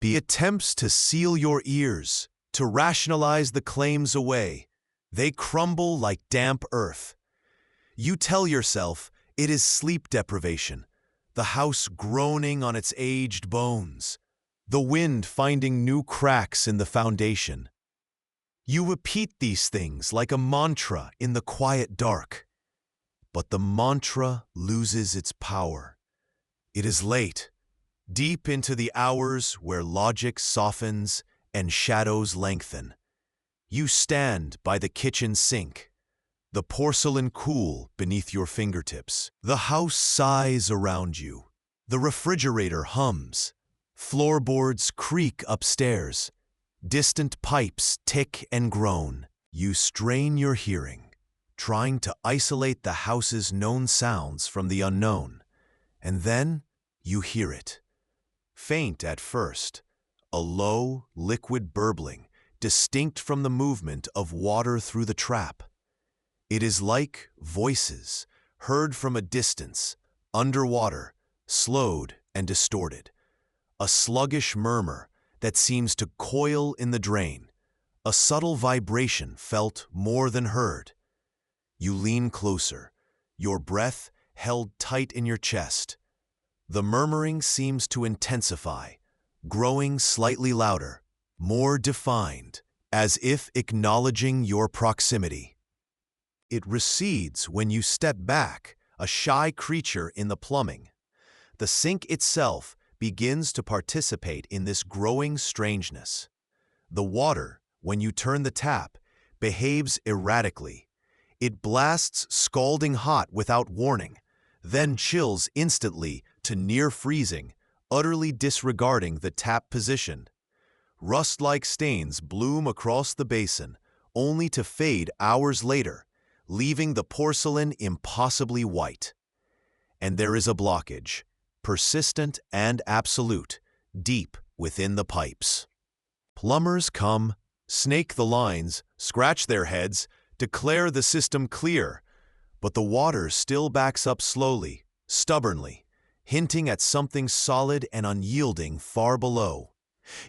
The attempts to seal your ears, to rationalize the claims away, they crumble like damp earth. You tell yourself it is sleep deprivation, the house groaning on its aged bones, the wind finding new cracks in the foundation. You repeat these things like a mantra in the quiet dark. But the mantra loses its power. It is late, deep into the hours where logic softens and shadows lengthen. You stand by the kitchen sink, the porcelain cool beneath your fingertips. The house sighs around you. The refrigerator hums. Floorboards creak upstairs. Distant pipes tick and groan. You strain your hearing, trying to isolate the house's known sounds from the unknown. And then you hear it. Faint at first, a low, liquid burbling, distinct from the movement of water through the trap. It is like voices, heard from a distance, underwater, slowed and distorted. A sluggish murmur that seems to coil in the drain, a subtle vibration felt more than heard. You lean closer, your breath held tight in your chest. The murmuring seems to intensify, growing slightly louder, more defined, as if acknowledging your proximity. It recedes when you step back, a shy creature in the plumbing. The sink itself begins to participate in this growing strangeness. The water, when you turn the tap, behaves erratically. It blasts scalding hot without warning, then chills instantly to near freezing, utterly disregarding the tap position. Rust-like stains bloom across the basin, only to fade hours later, leaving the porcelain impossibly white. And there is a blockage, persistent and absolute, deep within the pipes. Plumbers come, snake the lines, scratch their heads, declare the system clear, but the water still backs up slowly, stubbornly, hinting at something solid and unyielding far below.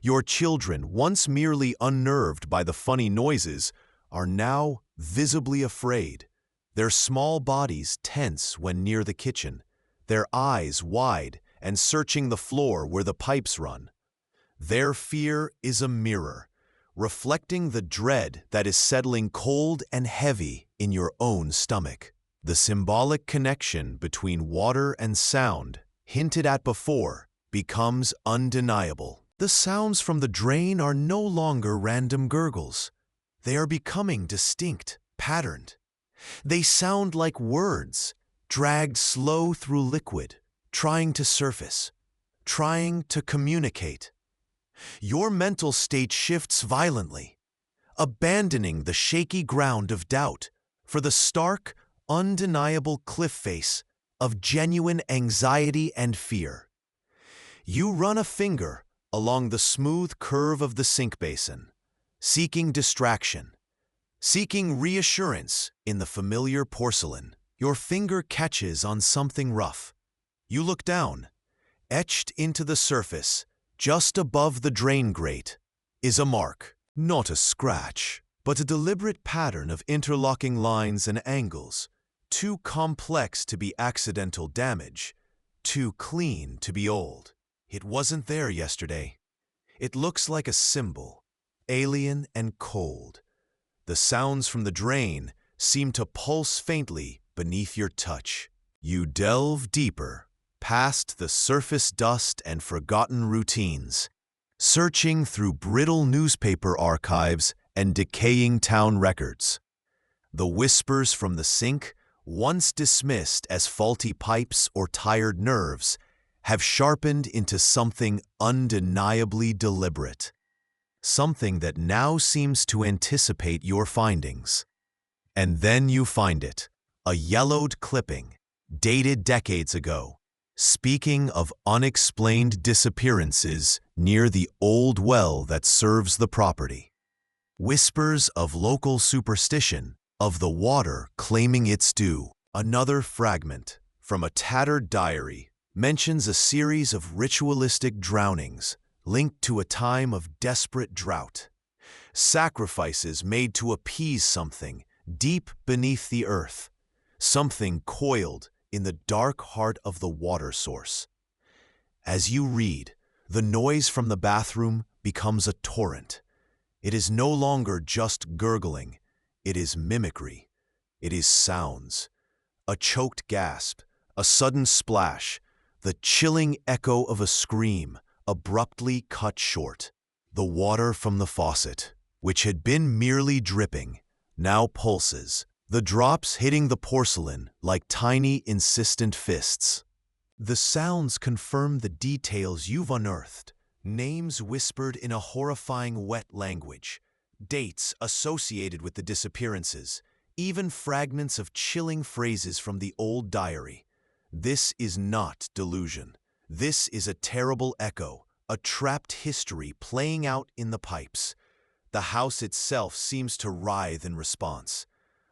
Your children, once merely unnerved by the funny noises, are now visibly afraid. Their small bodies tense when near the kitchen, their eyes wide and searching the floor where the pipes run. Their fear is a mirror, reflecting the dread that is settling cold and heavy in your own stomach. The symbolic connection between water and sound, hinted at before, becomes undeniable. The sounds from the drain are no longer random gurgles. They are becoming distinct, patterned. They sound like words, dragged slow through liquid, trying to surface, trying to communicate. Your mental state shifts violently, abandoning the shaky ground of doubt for the stark, undeniable cliff face of genuine anxiety and fear. You run a finger along the smooth curve of the sink basin, seeking distraction, seeking reassurance in the familiar porcelain. Your finger catches on something rough. You look down. Etched into the surface, just above the drain grate, is a mark. Not a scratch, but a deliberate pattern of interlocking lines and angles, too complex to be accidental damage, too clean to be old. It wasn't there yesterday. It looks like a symbol, alien and cold. The sounds from the drain seem to pulse faintly beneath your touch. You delve deeper, past the surface dust and forgotten routines, searching through brittle newspaper archives and decaying town records. The whispers from the sink, once dismissed as faulty pipes or tired nerves, have sharpened into something undeniably deliberate. Something that now seems to anticipate your findings. And then you find it, a yellowed clipping, dated decades ago, speaking of unexplained disappearances near the old well that serves the property. Whispers of local superstition, of the water claiming its due. Another fragment, from a tattered diary, mentions a series of ritualistic drownings, linked to a time of desperate drought. Sacrifices made to appease something deep beneath the earth, something coiled in the dark heart of the water source. As you read, the noise from the bathroom becomes a torrent. It is no longer just gurgling, it is mimicry. It is sounds. A choked gasp, a sudden splash, the chilling echo of a scream, abruptly cut short. The water from the faucet, which had been merely dripping, now pulses, the drops hitting the porcelain like tiny, insistent fists. The sounds confirm the details you've unearthed, names whispered in a horrifying wet language, dates associated with the disappearances, even fragments of chilling phrases from the old diary. This is not delusion. This is a terrible echo, a trapped history playing out in the pipes. The house itself seems to writhe in response.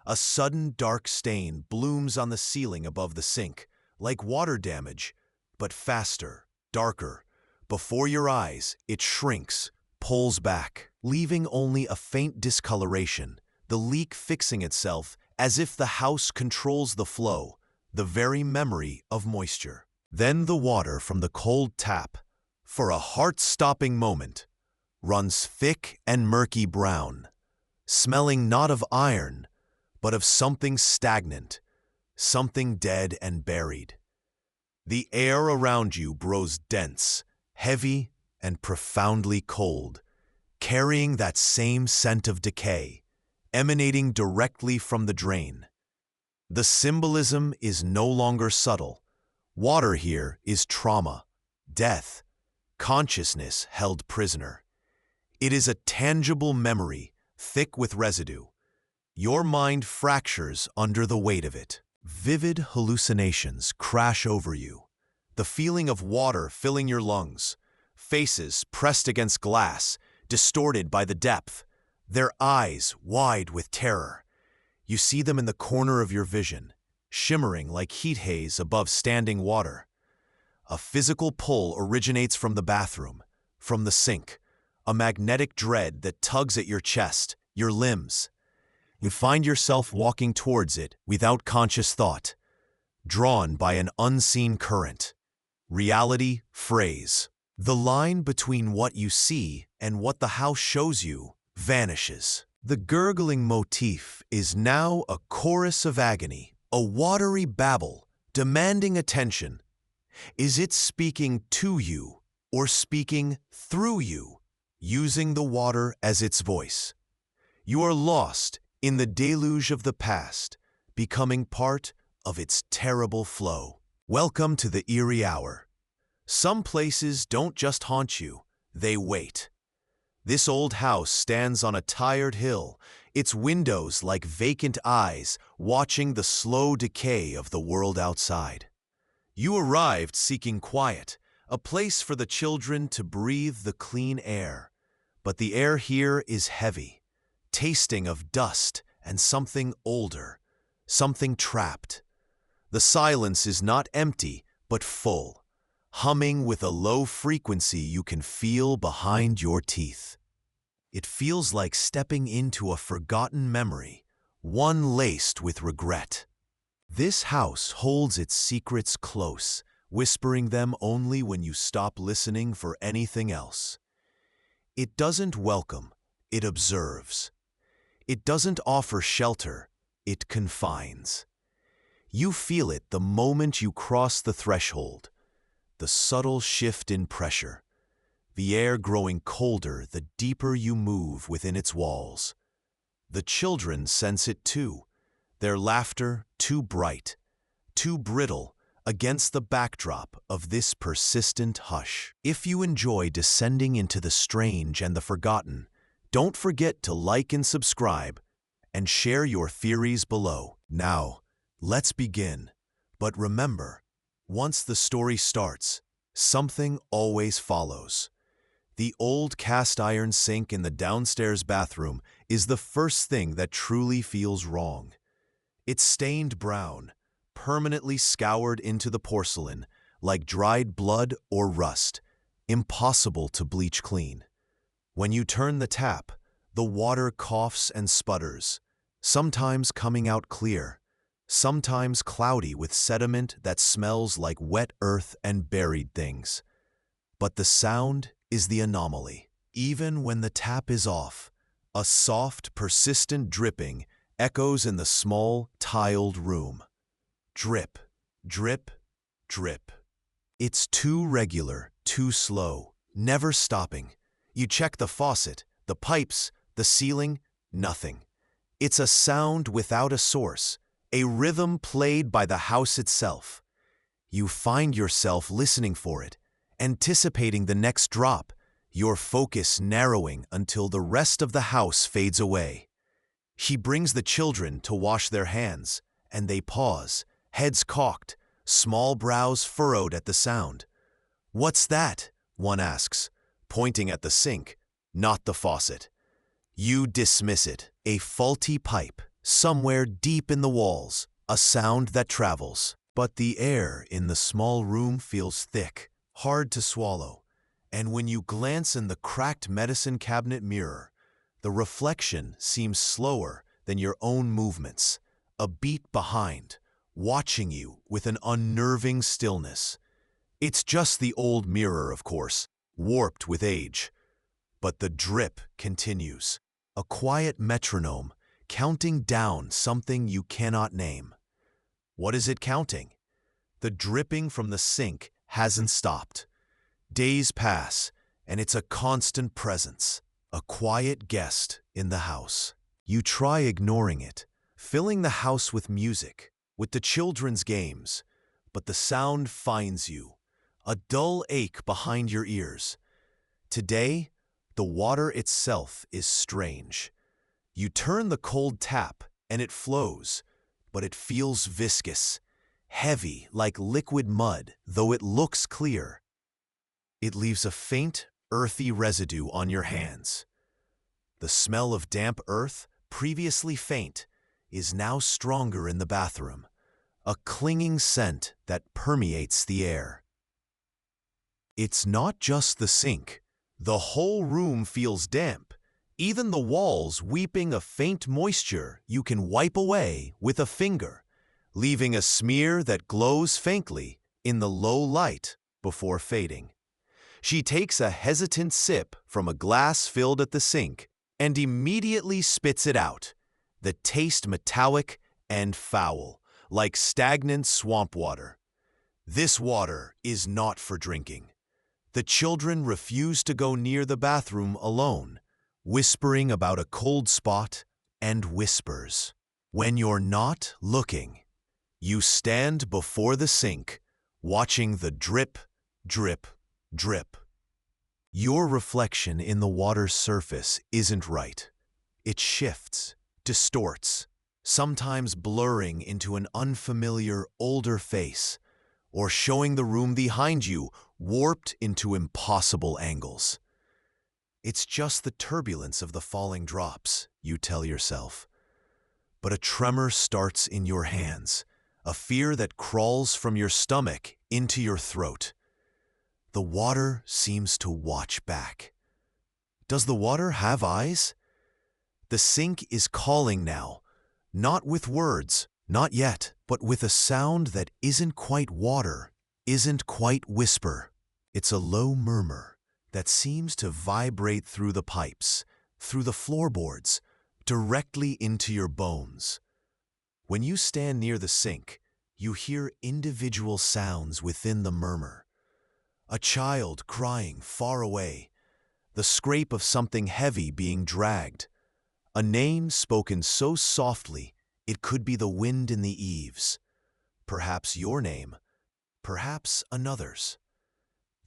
A sudden dark stain blooms on the ceiling above the sink, like water damage, but faster, darker. Before your eyes, it shrinks, pulls back, leaving only a faint discoloration, the leak fixing itself as if the house controls the flow, the very memory of moisture. Then the water from the cold tap, for a heart-stopping moment, runs thick and murky brown, smelling not of iron, but of something stagnant, something dead and buried. The air around you grows dense, heavy, and profoundly cold, carrying that same scent of decay, emanating directly from the drain. The symbolism is no longer subtle. Water here is trauma, death, consciousness held prisoner. It is a tangible memory, thick with residue. Your mind fractures under the weight of it. Vivid hallucinations crash over you. The feeling of water filling your lungs, faces pressed against glass, distorted by the depth, their eyes wide with terror. You see them in the corner of your vision, shimmering like heat haze above standing water. A physical pull originates from the bathroom, from the sink, a magnetic dread that tugs at your chest, your limbs. You find yourself walking towards it without conscious thought, drawn by an unseen current. Reality, phrase. The line between what you see and what the house shows you vanishes. The gurgling motif is now a chorus of agony, a watery babble, demanding attention. Is it speaking to you or speaking through you, using the water as its voice? You are lost in the deluge of the past, becoming part of its terrible flow. Welcome to the eerie hour. Some places don't just haunt you, they wait. This old house stands on a tired hill, its windows like vacant eyes watching the slow decay of the world outside. You arrived seeking quiet, a place for the children to breathe the clean air. But the air here is heavy, tasting of dust and something older, something trapped. The silence is not empty, but full, humming with a low frequency you can feel behind your teeth. It feels like stepping into a forgotten memory, one laced with regret. This house holds its secrets close, whispering them only when you stop listening for anything else. It doesn't welcome, it observes. It doesn't offer shelter, it confines. You feel it the moment you cross the threshold, the subtle shift in pressure, the air growing colder the deeper you move within its walls. The children sense it too, their laughter too bright, too brittle against the backdrop of this persistent hush. If you enjoy descending into the strange and the forgotten, don't forget to like and subscribe, and share your theories below. Now, let's begin. But remember, once the story starts, something always follows. The old cast-iron sink in the downstairs bathroom is the first thing that truly feels wrong. It's stained brown, permanently scoured into the porcelain, like dried blood or rust. impossible to bleach clean. When you turn the tap, the water coughs and sputters, sometimes coming out clear, sometimes cloudy with sediment that smells like wet earth and buried things. But the sound is the anomaly. Even when the tap is off, a soft, persistent dripping echoes in the small, tiled room. Drip, drip, drip. It's too regular, too slow, never stopping. You check the faucet, the pipes, the ceiling, nothing. It's a sound without a source, a rhythm played by the house itself. You find yourself listening for it, anticipating the next drop, your focus narrowing until the rest of the house fades away. She brings the children to wash their hands, and they pause, heads cocked, small brows furrowed at the sound. "What's that?" one asks, pointing at the sink, not the faucet. You dismiss it, a faulty pipe, somewhere deep in the walls, a sound that travels. But the air in the small room feels thick, hard to swallow, and when you glance in the cracked medicine cabinet mirror, the reflection seems slower than your own movements, a beat behind, watching you with an unnerving stillness. It's just the old mirror, of course, warped with age. But the drip continues, a quiet metronome, counting down something you cannot name. What is it counting? The dripping from the sink hasn't stopped. Days pass, and it's a constant presence, a quiet guest in the house. You try ignoring it, filling the house with music, with the children's games, but the sound finds you, a dull ache behind your ears. Today, the water itself is strange. You turn the cold tap, and it flows, but it feels viscous, heavy like liquid mud, though it looks clear. It leaves a faint, earthy residue on your hands. The smell of damp earth, previously faint, is now stronger in the bathroom, a clinging scent that permeates the air. It's not just the sink. The whole room feels damp, even the walls weeping a faint moisture you can wipe away with a finger, leaving a smear that glows faintly in the low light before fading. She takes a hesitant sip from a glass filled at the sink and immediately spits it out, the taste metallic and foul, like stagnant swamp water. This water is not for drinking. The children refuse to go near the bathroom alone, whispering about a cold spot and whispers. When you're not looking, you stand before the sink, watching the drip, drip, drip. Your reflection in the water's surface isn't right. It shifts, distorts, sometimes blurring into an unfamiliar, older face, or showing the room behind you warped into impossible angles. It's just the turbulence of the falling drops, you tell yourself. But a tremor starts in your hands, a fear that crawls from your stomach into your throat. The water seems to watch back. Does the water have eyes? The sink is calling now, not with words, not yet, but with a sound that isn't quite water, isn't quite whisper. It's a low murmur that seems to vibrate through the pipes, through the floorboards, directly into your bones. When you stand near the sink, you hear individual sounds within the murmur. A child crying far away, the scrape of something heavy being dragged, a name spoken so softly it could be the wind in the eaves. Perhaps your name, perhaps another's.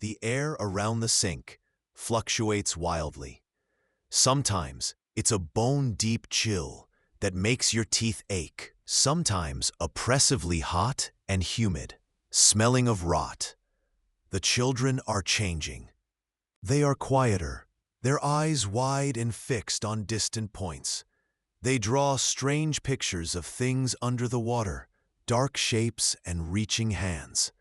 The air around the sink fluctuates wildly. Sometimes it's a bone-deep chill that makes your teeth ache, sometimes oppressively hot and humid, smelling of rot. The children are changing. They are quieter, their eyes wide and fixed on distant points. They draw strange pictures of things under the water, dark shapes and reaching hands.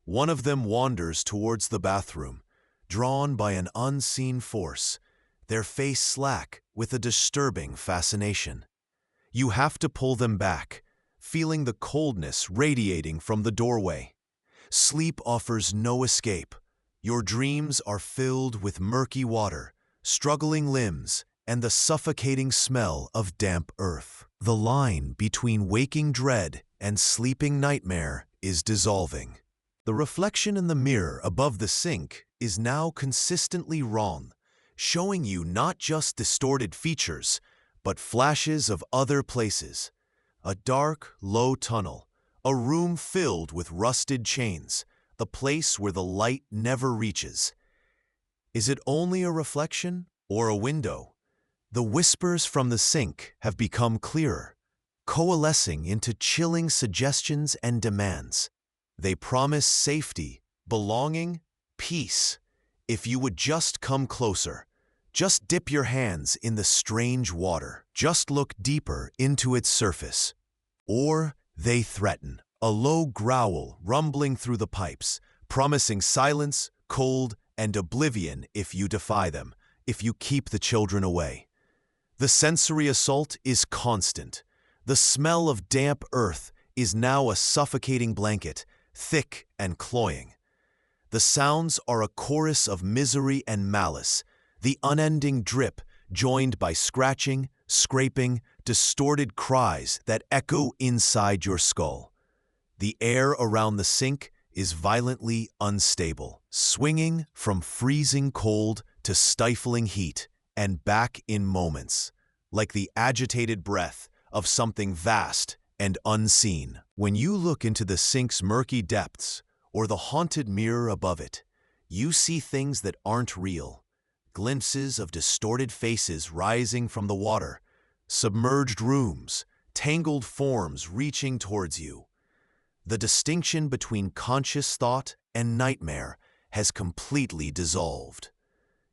One of them wanders towards the bathroom, drawn by an unseen force, their face slack with a disturbing fascination. You have to pull them back, feeling the coldness radiating from the doorway. Sleep offers no escape. Your dreams are filled with murky water, struggling limbs, and the suffocating smell of damp earth. The line between waking dread and sleeping nightmare is dissolving. The reflection in the mirror above the sink is now consistently wrong, showing you not just distorted features, but flashes of other places. A dark, low tunnel, a room filled with rusted chains, the place where the light never reaches. Is it only a reflection or a window? The whispers from the sink have become clearer, coalescing into chilling suggestions and demands. They promise safety, belonging, peace. If you would just come closer, just dip your hands in the strange water, just look deeper into its surface. Or they threaten, a low growl rumbling through the pipes, promising silence, cold, and oblivion if you defy them, if you keep the children away. The sensory assault is constant. The smell of damp earth is now a suffocating blanket, thick and cloying. The sounds are a chorus of misery and malice, the unending drip joined by scratching, scraping, distorted cries that echo inside your skull. The air around the sink is violently unstable, swinging from freezing cold to stifling heat and back in moments, like the agitated breath of something vast and unseen. When you look into the sink's murky depths or the haunted mirror above it, you see things that aren't real. Glimpses of distorted faces rising from the water, submerged rooms, tangled forms reaching towards you. The distinction between conscious thought and nightmare has completely dissolved.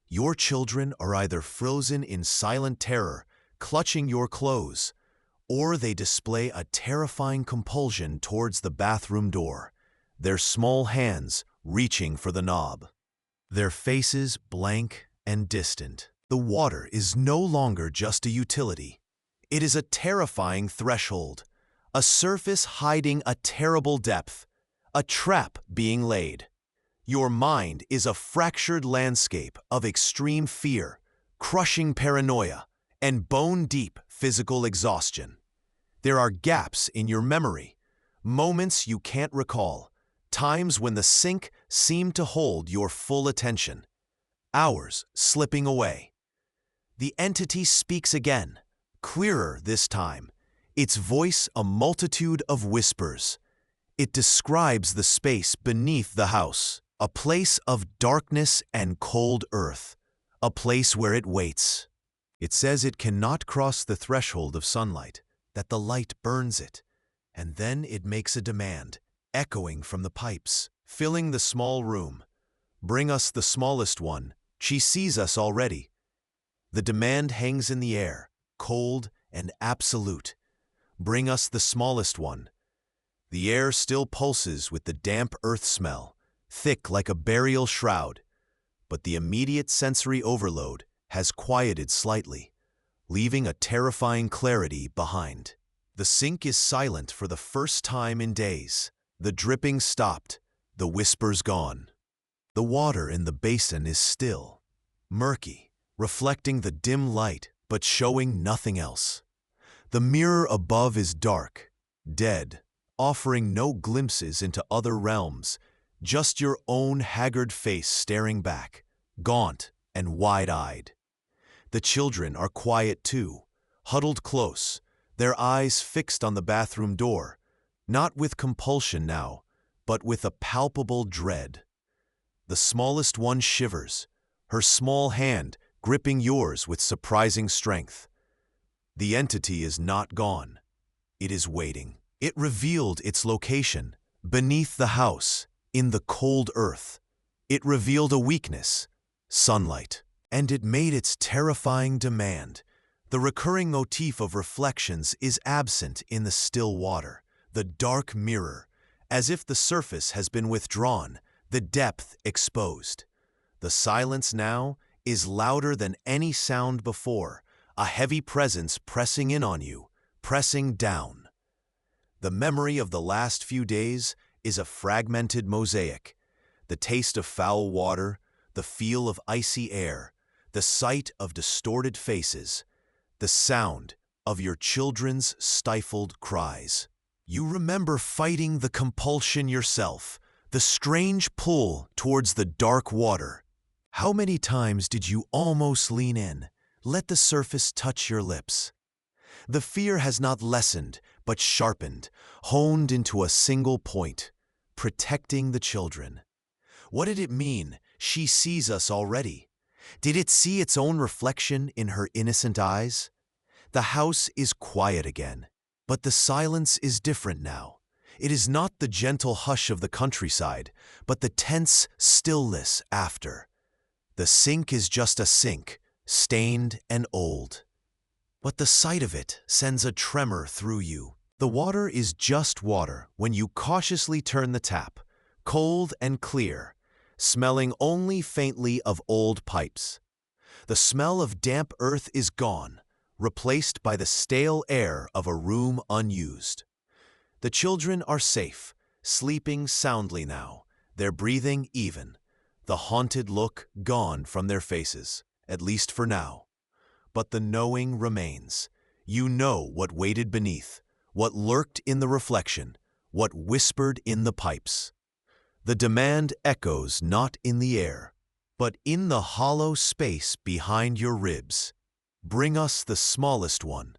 Your children are either frozen in silent terror, clutching your clothes, or they display a terrifying compulsion towards the bathroom door, their small hands reaching for the knob. Their faces blank and distant. The water is no longer just a utility. It is a terrifying threshold, a surface hiding a terrible depth, a trap being laid. Your mind is a fractured landscape of extreme fear, crushing paranoia, and bone-deep physical exhaustion. There are gaps in your memory, moments you can't recall, times when the sink seemed to hold your full attention, hours slipping away. The entity speaks again, clearer this time, its voice a multitude of whispers. It describes the space beneath the house, a place of darkness and cold earth, a place where it waits. It says it cannot cross the threshold of sunlight, that the light burns it, and then it makes a demand, echoing from the pipes, filling the small room. Bring us the smallest one, she sees us already. The demand hangs in the air, cold and absolute. Bring us the smallest one. The air still pulses with the damp earth smell, thick like a burial shroud, but the immediate sensory overload has quieted slightly, leaving a terrifying clarity behind. The sink is silent for the first time in days. The dripping stopped, the whispers gone. The water in the basin is still, murky, reflecting the dim light but showing nothing else. The mirror above is dark, dead, offering no glimpses into other realms, just your own haggard face staring back, gaunt and wide-eyed. The children are quiet too, huddled close, their eyes fixed on the bathroom door, not with compulsion now, but with a palpable dread. The smallest one shivers, her small hand gripping yours with surprising strength. The entity is not gone. It is waiting. It revealed its location, beneath the house, in the cold earth. It revealed a weakness, sunlight, and it made its terrifying demand. The recurring motif of reflections is absent in the still water, the dark mirror, as if the surface has been withdrawn, the depth exposed. The silence now is louder than any sound before, a heavy presence pressing in on you, pressing down. The memory of the last few days is a fragmented mosaic. The taste of foul water, the feel of icy air, the sight of distorted faces, the sound of your children's stifled cries. You remember fighting the compulsion yourself, the strange pull towards the dark water. How many times did you almost lean in, let the surface touch your lips? The fear has not lessened, but sharpened, honed into a single point, protecting the children. What did it mean? She sees us already. Did it see its own reflection in her innocent eyes? The house is quiet again, but the silence is different now. It is not the gentle hush of the countryside, but the tense stillness after. The sink is just a sink, stained and old. But the sight of it sends a tremor through you. The water is just water when you cautiously turn the tap, cold and clear, smelling only faintly of old pipes. The smell of damp earth is gone, replaced by the stale air of a room unused. The children are safe, sleeping soundly now, their breathing even, the haunted look gone from their faces, at least for now. But the knowing remains. You know what waited beneath, what lurked in the reflection, what whispered in the pipes. The demand echoes not in the air, but in the hollow space behind your ribs. Bring us the smallest one.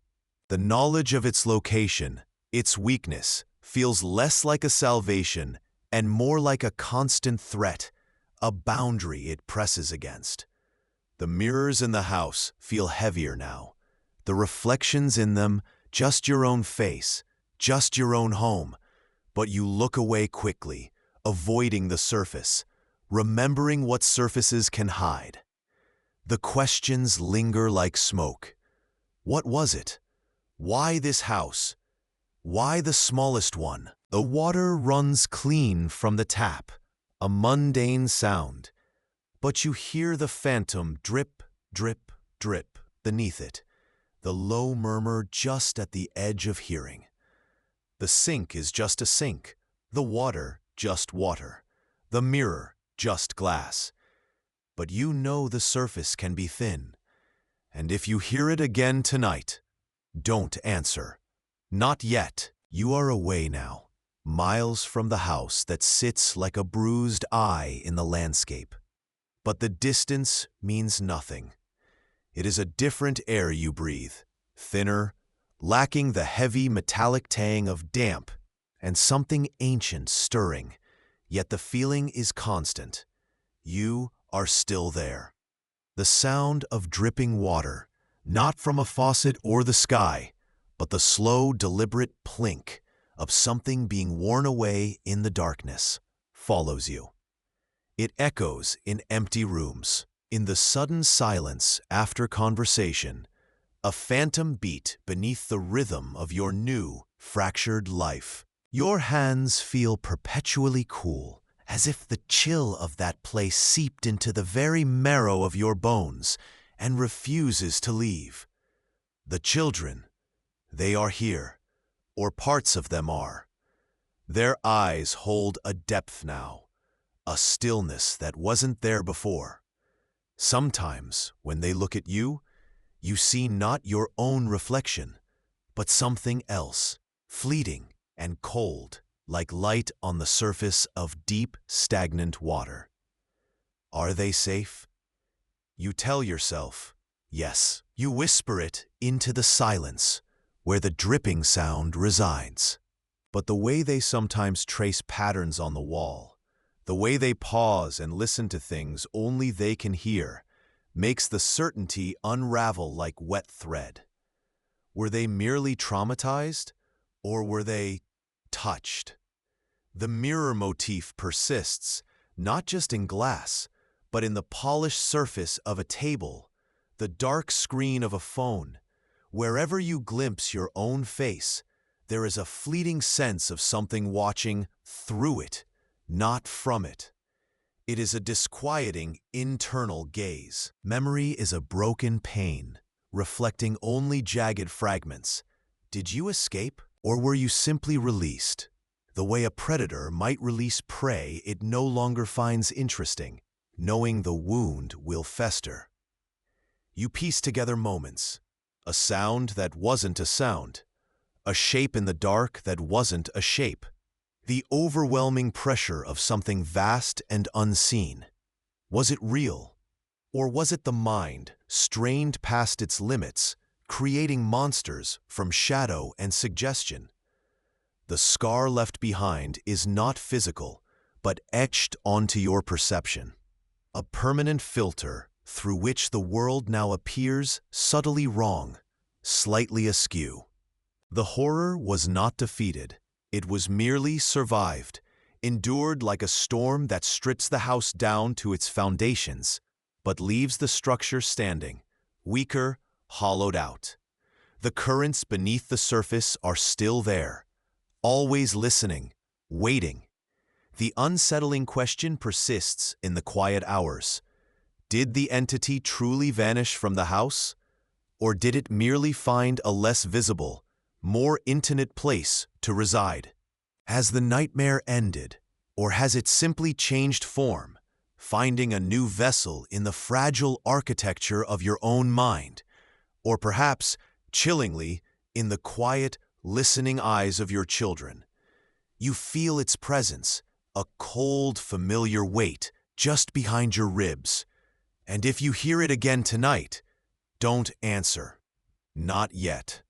The knowledge of its location, its weakness, feels less like a salvation and more like a constant threat, a boundary it presses against. The mirrors in the house feel heavier now. The reflections in them, just your own face, just your own home. But you look away quickly, avoiding the surface, remembering what surfaces can hide. The questions linger like smoke. What was it? Why this house? Why the smallest one? The water runs clean from the tap, a mundane sound. But you hear the phantom drip, drip, drip beneath it, the low murmur just at the edge of hearing. The sink is just a sink, the water just water, the mirror just glass. But you know the surface can be thin, and if you hear it again tonight, don't answer. Not yet. You are away now, miles from the house that sits like a bruised eye in the landscape. But the distance means nothing. It is a different air you breathe, thinner, lacking the heavy metallic tang of damp, and something ancient stirring, yet the feeling is constant. You are still there. The sound of dripping water, not from a faucet or the sky, but the slow, deliberate plink of something being worn away in the darkness, follows you. It echoes in empty rooms, in the sudden silence after conversation, a phantom beat beneath the rhythm of your new, fractured life. Your hands feel perpetually cool, as if the chill of that place seeped into the very marrow of your bones and refuses to leave. The children, they are here, or parts of them are. Their eyes hold a depth now, a stillness that wasn't there before. Sometimes, when they look at you, you see not your own reflection, but something else, fleeting and cold, like light on the surface of deep, stagnant water. Are they safe? You tell yourself, yes. You whisper it into the silence, where the dripping sound resides. But the way they sometimes trace patterns on the wall, the way they pause and listen to things only they can hear, makes the certainty unravel like wet thread. Were they merely traumatized, or were they touched? The mirror motif persists, not just in glass, but in the polished surface of a table, the dark screen of a phone. Wherever you glimpse your own face, there is a fleeting sense of something watching through it, not from it. It is a disquieting internal gaze. Memory is a broken pane, reflecting only jagged fragments. Did you escape, or were you simply released? The way a predator might release prey it no longer finds interesting, knowing the wound will fester. You piece together moments, a sound that wasn't a sound, a shape in the dark that wasn't a shape, the overwhelming pressure of something vast and unseen. Was it real? Or was it the mind, strained past its limits, creating monsters from shadow and suggestion? The scar left behind is not physical, but etched onto your perception. A permanent filter through which the world now appears subtly wrong, slightly askew. The horror was not defeated. It was merely survived, endured like a storm that strips the house down to its foundations, but leaves the structure standing, weaker, hollowed out. The currents beneath the surface are still there, always listening, waiting. The unsettling question persists in the quiet hours. Did the entity truly vanish from the house? Or did it merely find a less visible, more intimate place to reside? Has the nightmare ended, or has it simply changed form, finding a new vessel in the fragile architecture of your own mind, or perhaps, chillingly, in the quiet, listening eyes of your children? You feel its presence, a cold, familiar weight just behind your ribs. And if you hear it again tonight, don't answer. Not yet.